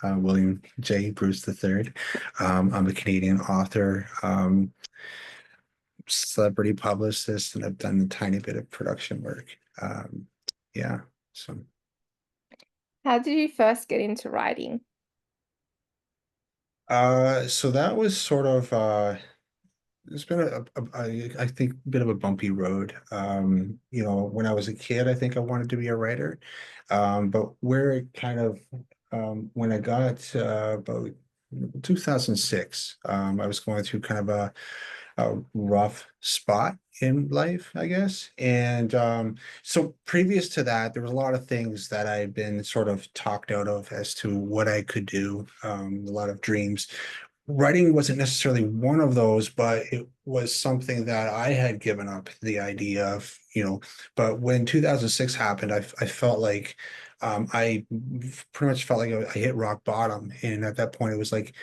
William J. Bruce III. I'm a Canadian author, celebrity publicist, and I've done a tiny bit of production work. Yeah, so How did you first get into writing? so that was sort of it's been I think a bit of a bumpy road. When I was a kid, I think I wanted to be a writer. But where it kind of when I got about 2006, I was going through kind of a rough spot in life, I guess. And so previous to that, there was a lot of things that I'd been sort of talked out of as to what I could do, a lot of dreams. Writing wasn't necessarily one of those, but it was something that I had given up the idea of, but when 2006 happened, I felt like I pretty much felt like I hit rock bottom. And at that point, it was like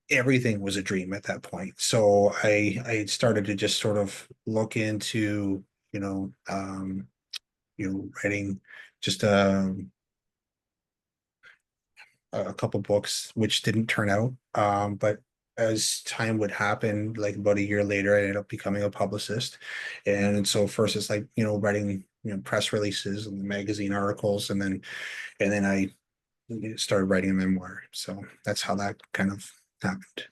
everything was a dream at that point. So I started to just sort of look into, writing just a couple books, which didn't turn out. But as time would happen, like about a year later, I ended up becoming a publicist. And so first it's like, writing, press releases and magazine articles, and then I started writing a memoir. So that's how that kind of happened.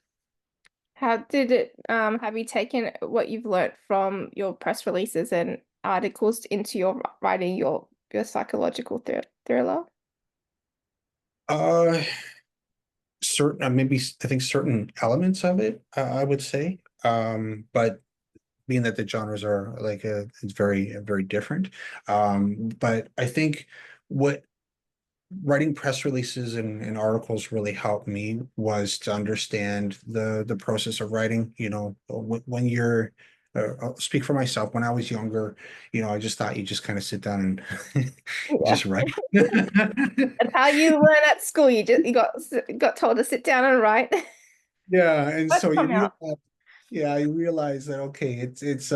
How did it, have you taken what you've learned from your press releases and articles into your writing your psychological thriller? Uh, certain maybe I think certain elements of it, I would say. But being that the genres are like it's very different. But I think what writing press releases and articles really helped me was to understand the process of writing. When you're I'll speak for myself. When I was younger, I just thought you just kind of sit down and Yeah. just write. And how you learn at school, you got told to sit down and write. Yeah, and Let's so come out. you realize that okay, it's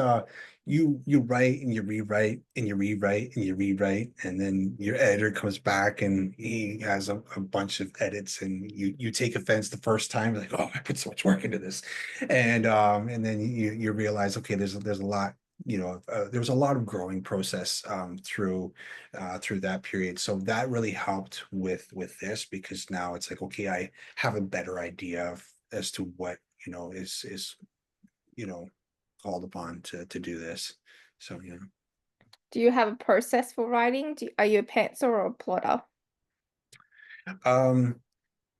you write and you rewrite and you rewrite and you rewrite, and then your editor comes back and he has a bunch of edits, and you take offense the first time, like, oh, I put so much work into this. And then you realize, okay, there's a lot, there was a lot of growing process through that period. So that really helped with this, because now it's like, okay, I have a better idea of as to what is you know called upon to do this. So Do you have a process for writing? Are you a pantser or a plotter? um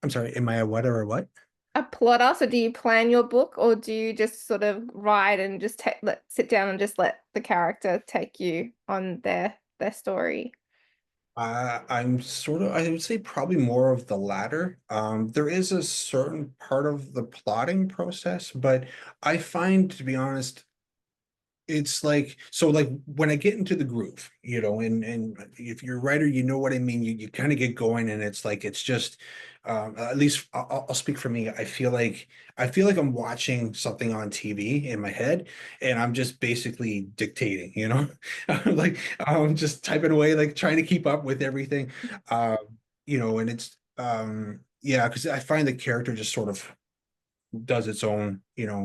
I'm sorry, am I a what or a what? A plotter, so do you plan your book or do you just sort of write and just sit down and just let the character take you on their story? I'm sort of, I would say probably more of the latter. There is a certain part of the plotting process, but I find, to be honest, it's like, so like when I get into the groove, and if you're a writer, you know what I mean. You kind of get going, and it's like it's just, at least I'll speak for me. I feel like I'm watching something on TV in my head, and I'm just basically dictating. Like I'm just typing away, like trying to keep up with everything. And it's yeah, because I find the character just sort of does its own,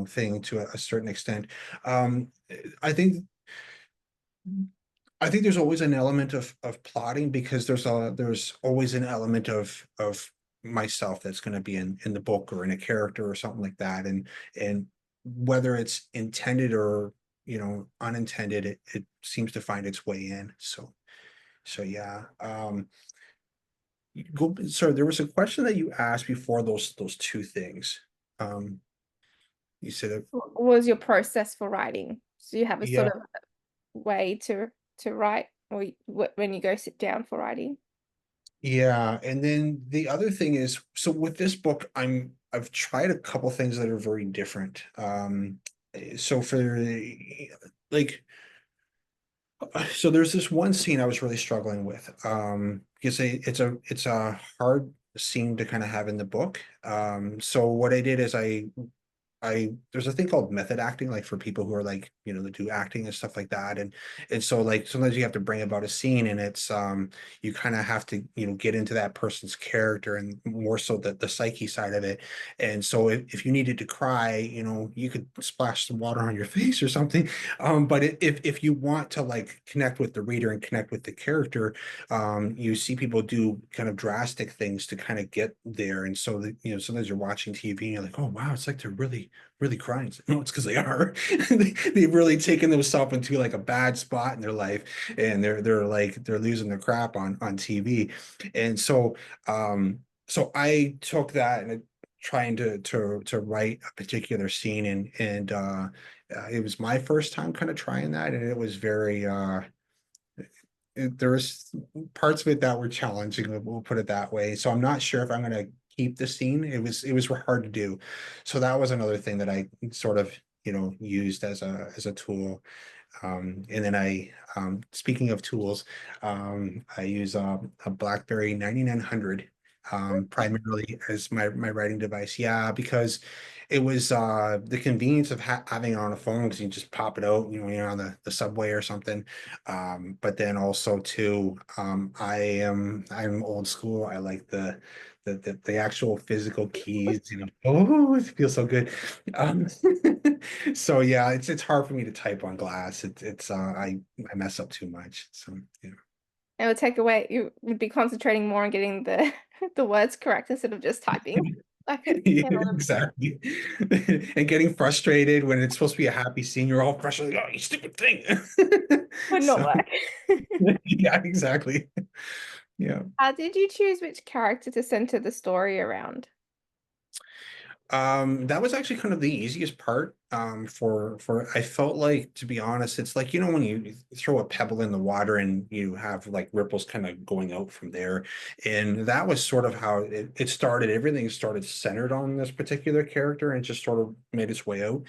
thing to a certain extent. Um, I think I think there's always an element of plotting, because there's always an element of myself that's going to be in the book or in a character or something like that, and whether it's intended or unintended, it seems to find its way in. So yeah. Sorry, there was a question that you asked before those two things. Um, you said it. What was your process for writing? So you have a sort Yeah. of way to write or when you go sit down for writing? Yeah, and then the other thing is, so with this book, I've tried a couple things that are very different. So for like, so there's this one scene I was really struggling with, because it's a hard scene to kind of have in the book. So what I did is, there's a thing called method acting, like for people who are like, that do acting and stuff like that. And so like sometimes you have to bring about a scene and it's you kind of have to, get into that person's character and more so the psyche side of it. And so if you needed to cry, you could splash some water on your face or something. But if you want to like connect with the reader and connect with the character, you see people do kind of drastic things to kind of get there. And so that, sometimes you're watching TV and you're like, oh wow, it's like they're really crying. It's like, no, it's because they are. They've really taken themselves into like a bad spot in their life, and they're losing their crap on TV. And so I took that and trying to write a particular scene, and it was my first time kind of trying that, and it was very there was parts of it that were challenging, we'll put it that way. So I'm not sure if I'm going to keep the scene. It was hard to do. So that was another thing that I sort of, used as a tool. And then speaking of tools, I use a BlackBerry 9900 primarily as my writing device. Yeah, because it was the convenience of having it on a phone because you just pop it out, when you're on the subway or something. But then also too, I'm old school. I like the actual physical keys, oh, it feels so good. Um, so yeah, it's hard for me to type on glass. I mess up too much. So yeah. It would take away, you would be concentrating more on getting the the words correct instead of just typing. Like it Yeah, can exactly. And getting frustrated when it's supposed to be a happy scene, you're all frustrated, oh, you stupid thing. would not So work. yeah, exactly. Yeah. How did you choose which character to center the story around? That was actually kind of the easiest part. For I felt like, to be honest, it's like, when you throw a pebble in the water and you have like ripples kind of going out from there. And that was sort of how it started. Everything started centered on this particular character and just sort of made its way out.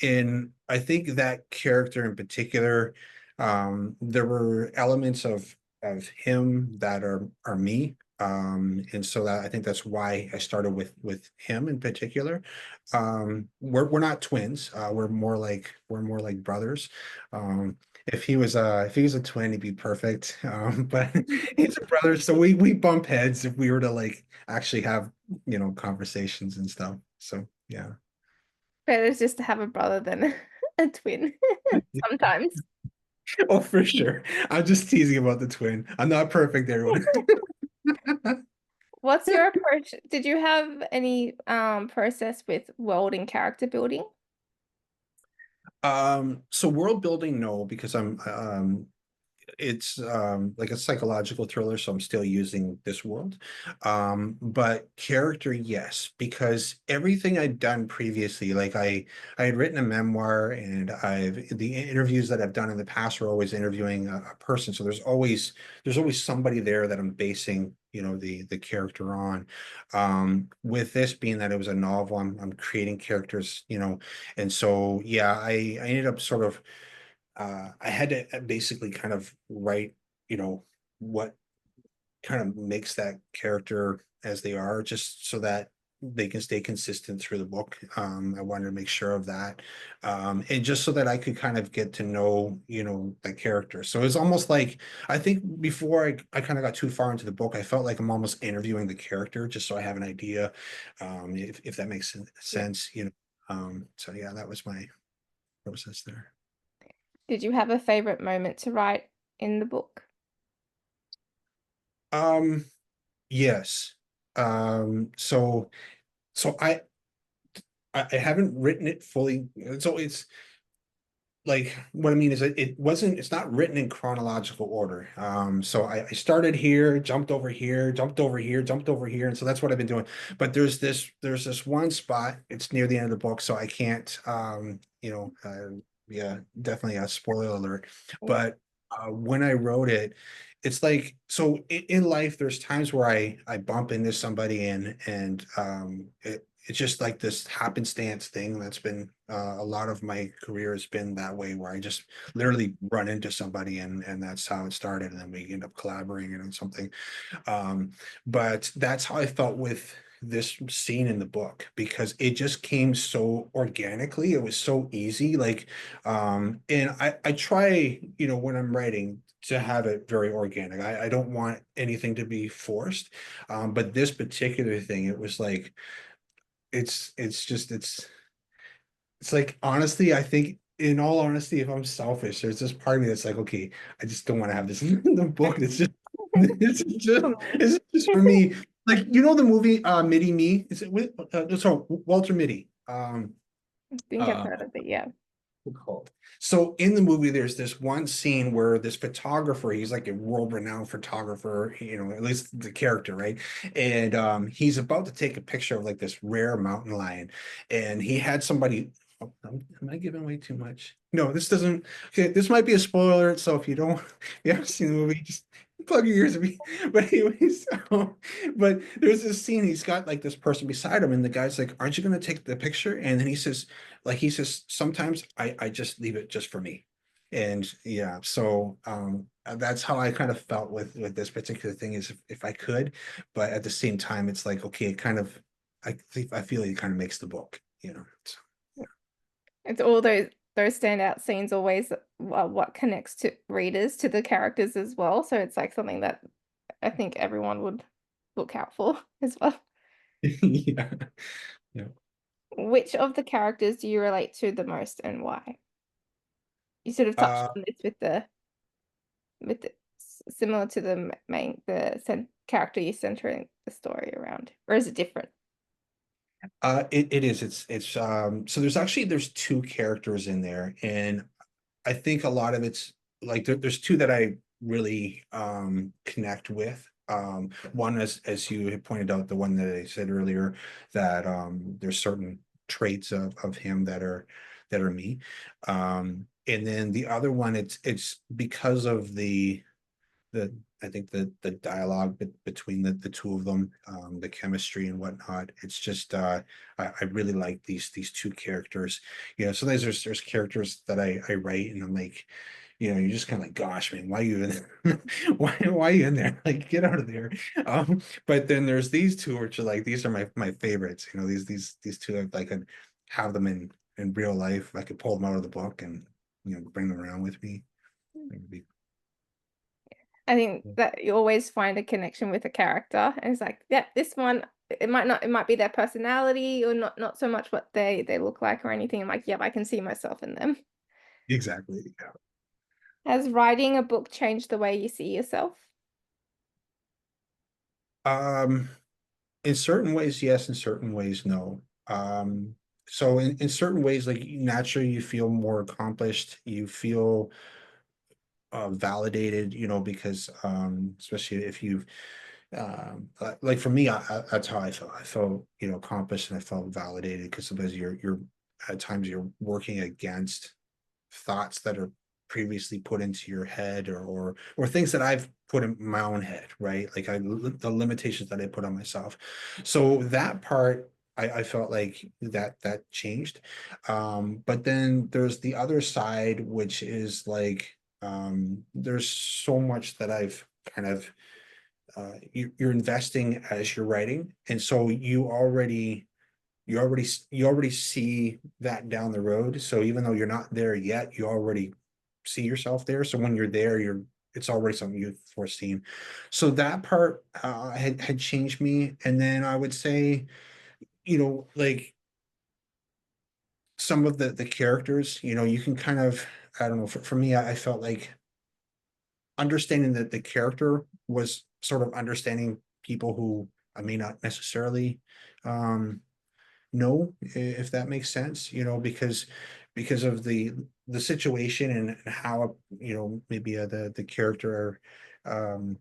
And I think that character in particular, there were elements of him that are me. And so that I think that's why I started with him in particular. We're not twins. We're more like brothers. If he was a twin, he'd be perfect. But he's a brother, so we bump heads if we were to like actually have conversations and stuff. So yeah. Better just to have a brother than a twin sometimes. Oh, for sure. I'm just teasing about the twin. I'm not perfect, everyone. What's your approach? Did you have any process with world and character building? So world building, no, because it's like a psychological thriller, so I'm still using this world. But character, yes, because everything I'd done previously, like I had written a memoir, and the interviews that I've done in the past were always interviewing a person. So there's always somebody there that I'm basing, the character on. With this being that it was a novel, I'm creating characters, and so yeah, I ended up sort of I had to basically kind of write, what kind of makes that character as they are, just so that they can stay consistent through the book. I wanted to make sure of that. And just so that I could kind of get to know, the character. So it's almost like, I think before I kind of got too far into the book, I felt like I'm almost interviewing the character just so I have an idea, if that makes Yeah. sense, so yeah, that was my process there. Did you have a favorite moment to write in the book? Um, Yes. So I haven't written it fully. So it's like, what I mean is it's not written in chronological order. So I started here, jumped over here, jumped over here, jumped over here, and so that's what I've been doing. But there's this one spot, it's near the end of the book, so I can't yeah, definitely a spoiler alert. Yeah. But when I wrote it, it's like, so in life there's times where I bump into somebody, and it's just like this happenstance thing that's been a lot of my career has been that way, where I just literally run into somebody, and that's how it started, and then we end up collaborating on something. um but that's how I felt with this scene in the book because it just came so organically. It was so easy. Like, and I try, when I'm writing to have it very organic. I don't want anything to be forced. But this particular thing, it was like, it's like, honestly, I think in all honesty, if I'm selfish, there's this part of me that's like, okay, I just don't want to have this in the book. It's just, For me. it's just for me. Like, the movie Midi Me? Is it with sorry, Walter Mitty? I think I've Uh heard of it, yeah. called. So in the movie, there's this one scene where this photographer, he's like a world-renowned photographer, at least the character, right? And he's about to take a picture of like this rare mountain lion, and he had somebody. Oh, am I giving away too much? No, this doesn't. Okay, this might be a spoiler, so if you haven't seen the movie, just plug your ears at me. But anyways, but there's this scene. He's got like this person beside him, and the guy's like, "Aren't you going to take the picture?" And then he says, sometimes I just leave it just for me. And yeah, so that's how I kind of felt with this particular thing is if I could, but at the same time, it's like, okay, it kind of, I feel it kind of makes the book, So, It's all those standout scenes always what connects to readers to the characters as well. So it's like something that I think everyone would look out for as well. yeah, yeah. Which of the characters do you relate to the most and why? You sort of touched Uh, on this with the similar to the main character you're centering the story around, or is it different? it is, so there's two characters in there, and I think a lot of it's like there's two that I really connect with. One is, as you had pointed out, the one that I said earlier, that there's certain traits of him that are me. And then the other one, it's because of the I think the dialogue between the two of them, the chemistry and whatnot. It's just I really like these two characters. Sometimes there's characters that I write and I'm like, you're just kind of like, gosh, man, why are you in there? Why are you in there? Like, get out of there. But then there's these two, which are like, these are my favorites. These two, I could have them in real life. I could pull them out of the book and bring them around with me. It would be I think that you always find a connection with a character, and it's like, yeah, this one. It might be their personality or not so much what they look like or anything. I'm like, yep, I can see myself in them. exactly. Yeah. Has writing a book changed the way you see yourself? Um, in certain ways, yes, in certain ways, no. So in certain ways, like naturally you feel more accomplished, you feel validated, because especially if you've like for me, that's how I felt. I felt, accomplished and I felt validated because sometimes you're at times you're working against thoughts that are previously put into your head or things that I've put in my own head, right? Like the limitations that I put on myself. So that part I felt like that changed. But then there's the other side, which is like there's so much that I've kind of you're investing as you're writing, and so you already see that down the road. So even though you're not there yet, you already see yourself there. So when you're there, it's already something you've foreseen. So that part had changed me. And then I would say, like some of the characters, you can kind of, I don't know, for me, I felt like understanding that the character was sort of understanding people who I may not necessarily um know, if that makes sense, because of the situation and how maybe the character um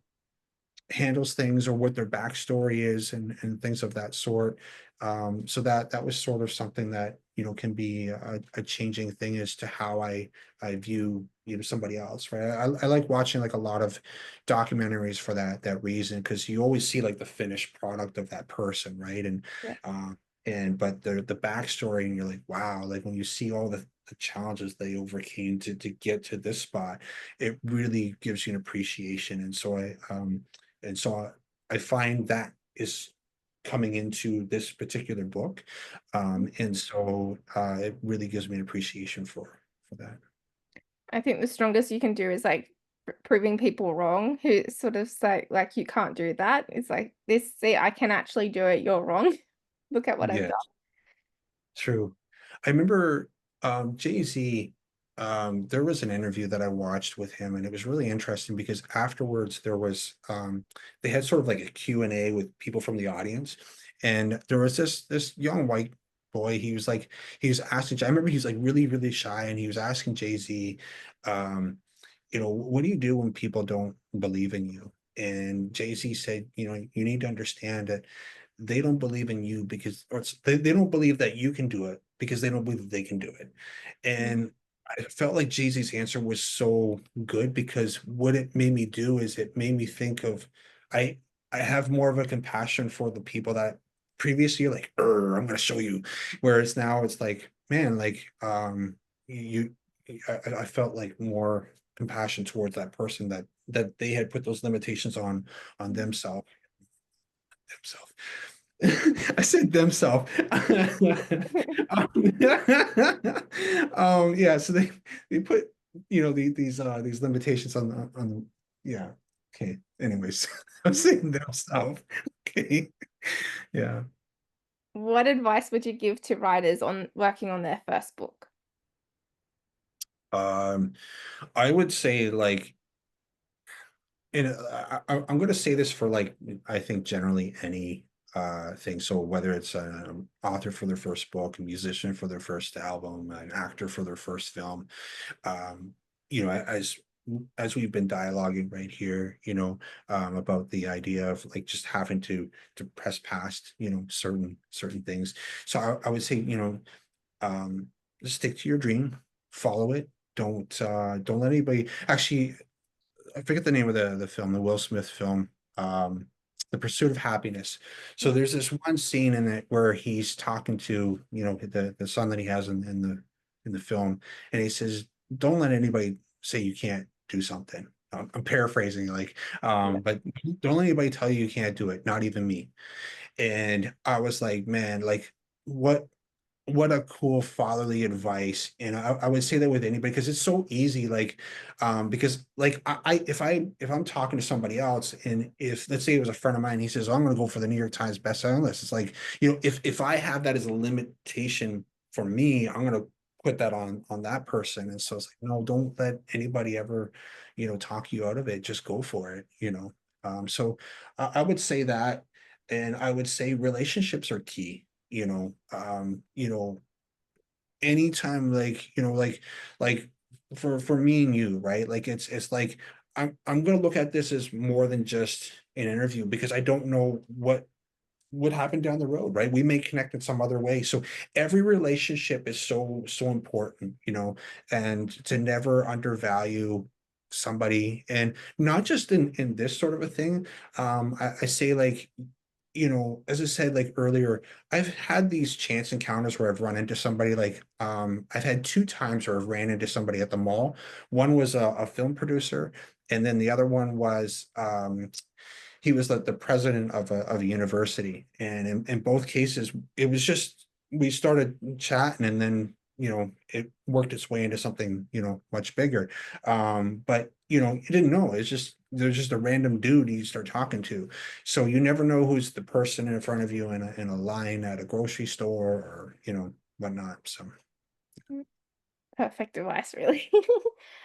handles things or what their backstory is and things of that sort. So that was sort of something that can be a changing thing as to how I view somebody else, right? I like watching like a lot of documentaries for that reason because you always see like the finished product of that person, right? Yeah. Uh, but the backstory and you're like, wow, like when you see all the challenges they overcame to get to this spot, it really gives you an appreciation. And so I find that is coming into this particular book. And so it really gives me an appreciation for that. I think the strongest you can do is like proving people wrong who sort of say like you can't do that. It's like this, see, I can actually do it, you're wrong. Look at what I've Yeah, done. true. I remember Jay-Z, there was an interview that I watched with him, and it was really interesting because afterwards there was they had sort of like a Q&A with people from the audience, and there was this young white boy. He was asking, I remember he was like really, really shy, and he was asking Jay-Z, um, what do you do when people don't believe in you? And Jay-Z said, you need to understand that they don't believe in you because, they don't believe that you can do it because they don't believe that they can do it. Mm, And I felt like Jay-Z's answer was so good because what it made me do is it made me think of, I I have more of a compassion for the people that previously like, I'm gonna show you. Whereas now it's like, man, like you I felt like more compassion towards that person that they had put those limitations on mm. themselves. I said themselves. Yeah, so they put these limitations on yeah. Okay. Anyways, I'm saying themselves. Okay. Yeah. What advice would you give to writers on working on their first book? Um, I would say like and I'm going to say this for like I think generally any thing. So whether it's an author for their first book, a musician for their first album, an actor for their first film, um, as we've been dialoguing right here, about the idea of like just having to press past, certain things. So I would say, um, just stick to your dream, follow it. Don't let anybody actually I forget the name of the film, the Will Smith film, um, The Pursuit of Happiness. So Yeah. there's this one scene in it where he's talking to, the son that he has in the film, and he says, "Don't let anybody say you can't do something." I'm paraphrasing, like, Yeah. but don't let anybody tell you you can't do it, not even me. And I was like, man, like, what what a cool fatherly advice. And I would say that with anybody because it's so easy, like because like if I'm talking to somebody else, and if let's say it was a friend of mine, he says, "Oh, I'm going to go for the New York Times bestselling list," it's like, if I have that as a limitation for me, I'm going to put that on that person. And so it's like, no, don't let anybody ever talk you out of it. Just go for it. So I would say that. And I would say relationships are key. Anytime, like, like for me and you, right? Like it's like I'm gonna look at this as more than just an interview because I don't know what would happen down the road, right? We may connect in some other way. So every relationship is so important, and to never undervalue somebody, and not just in this sort of a thing. I say, like, as I said, like earlier, I've had these chance encounters where I've run into somebody. Like, I've had two times where I've ran into somebody at the mall. One was a film producer, and then the other one was he was like the president of a university. And in both cases, it was just we started chatting, and then it worked its way into something much bigger. But you didn't know. It's just there's just a random dude you start talking to. So you never know who's the person in front of you in a line at a grocery store, or whatnot. So Mm, perfect advice, really.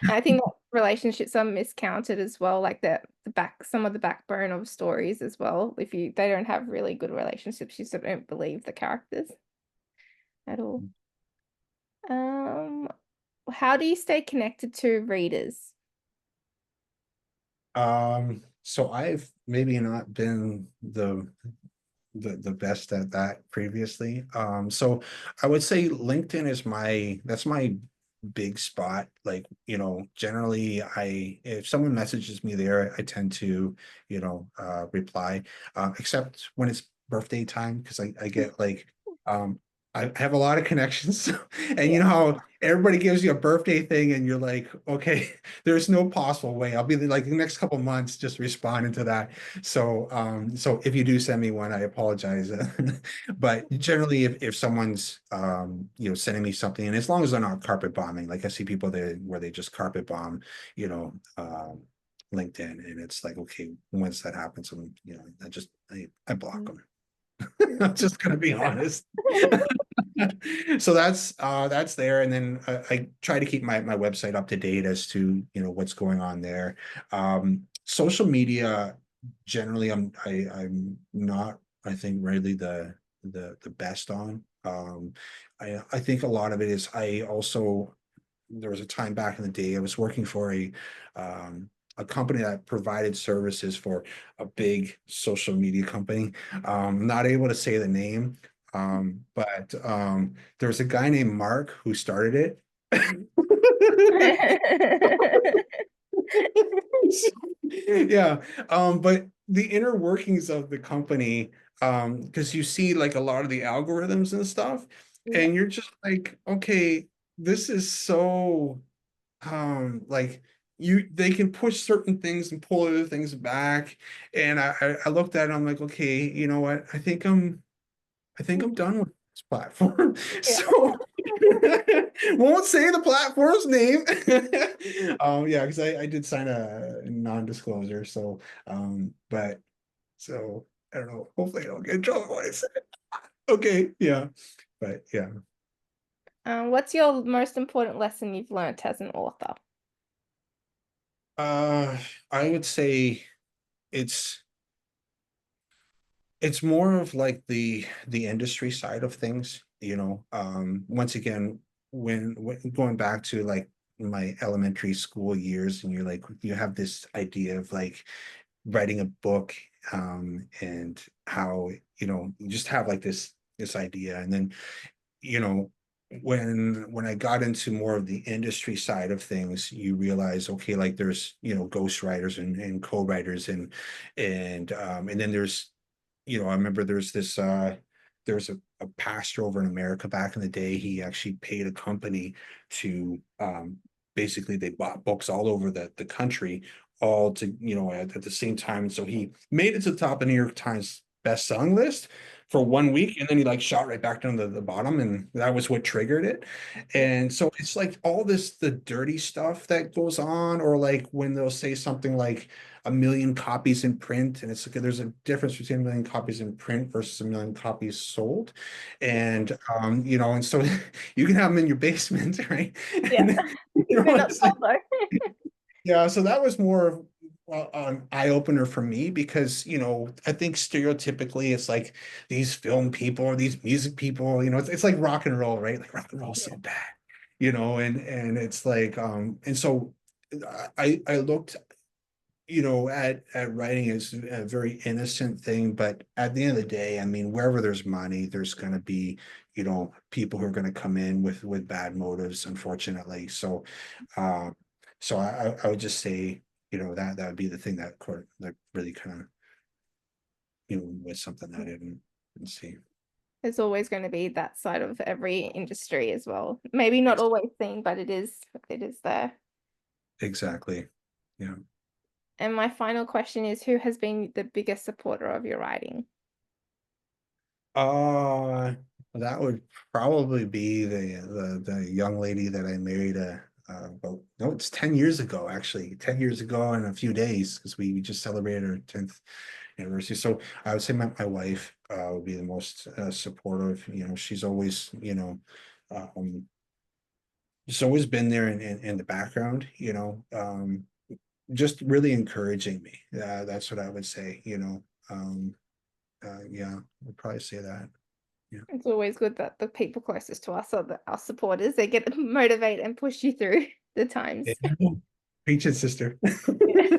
I think that relationships are miscounted as well, like the back some of the backbone of stories as well. If they don't have really good relationships, you sort of don't believe the characters at all. Um, how do you stay connected to readers? so I've maybe not been the best at that previously. So I would say LinkedIn is that's my big spot. Like, generally if someone messages me there, I tend to, reply, except when it's birthday time, because I get like, um, I have a lot of connections. And you Yeah. know how everybody gives you a birthday thing and you're like, okay, there's no possible way. I'll be like the next couple months just responding to that. So so if you do send me one, I apologize. But generally if someone's sending me something, and as long as they're not carpet bombing, like I see people there where they just carpet bomb, you know, LinkedIn, and it's like, okay, once that happens, I block Mm. them. I'm just gonna be honest. So that's there, and then I try to keep my website up to date as to what's going on there. Social media generally, I'm not, I think, really the best on. I think a lot of it is, I also, there was a time back in the day I was working for a company that provided services for a big social media company. Not able to say the name, but there was a guy named Mark who started it. Yeah, but the inner workings of the company, because you see like a lot of the algorithms and stuff, Yeah. and you're just like, okay, this is so like they can push certain things and pull other things back. And I looked at it, I'm like, okay, you know what? I think I'm done with this platform. Yeah. So won't say the platform's name. Yeah, because I did sign a non-disclosure. So but so I don't know. Hopefully I don't get in trouble when I say it. Okay, yeah. But yeah. What's your most important lesson you've learned as an author? Uh I would say it's it's more of like the industry side of things, once again, when going back to like my elementary school years, and you're like, you have this idea of like writing a book, and how you just have like this idea, and then you know when I got into more of the industry side of things, you realize, okay, like there's ghostwriters and co-writers, and then I remember there's a pastor over in America back in the day. He actually paid a company to basically, they bought books all over the country, all to at the same time. And so he made it to the top of New York Times best-selling list for 1 week, and then he like shot right back down to the bottom, and that was what triggered it. Yeah. And so it's like all this, the dirty stuff that goes on, or like when they'll say something like a million copies in print, and it's like there's a difference between a million copies in print versus a million copies sold. And and so you can have them in your basement, right? Yeah. And They're not it's like, sold though. yeah, so that was more of an eye opener for me, because I think stereotypically it's like these film people or these music people, it's like rock and roll, right? Like rock and roll is Yeah. so bad, and it's like and so I looked at writing as a very innocent thing, but at the end of the day, I mean, wherever there's money, there's going to be, people who are going to come in with bad motives, unfortunately. So, um, so I would just say, that would be the thing that really kind of, was something that I didn't see. There's always going to be that side of every industry as well. Maybe not always seen, but it is there. Exactly. Yeah. And my final question is, who has been the biggest supporter of your writing? Uh, that would probably be the young lady that I married about, no, it's 10 years ago, actually. 10 years ago in a few days, because we just celebrated our 10th anniversary. So I would say my wife would be the most supportive. She's always, um she's always been there in the background, just really encouraging me. That's what I would say, yeah, I'd probably say that. Yeah. It's always good that the people closest to us are our supporters. They get to motivate and push you through the times. Preach it, sister. Yeah.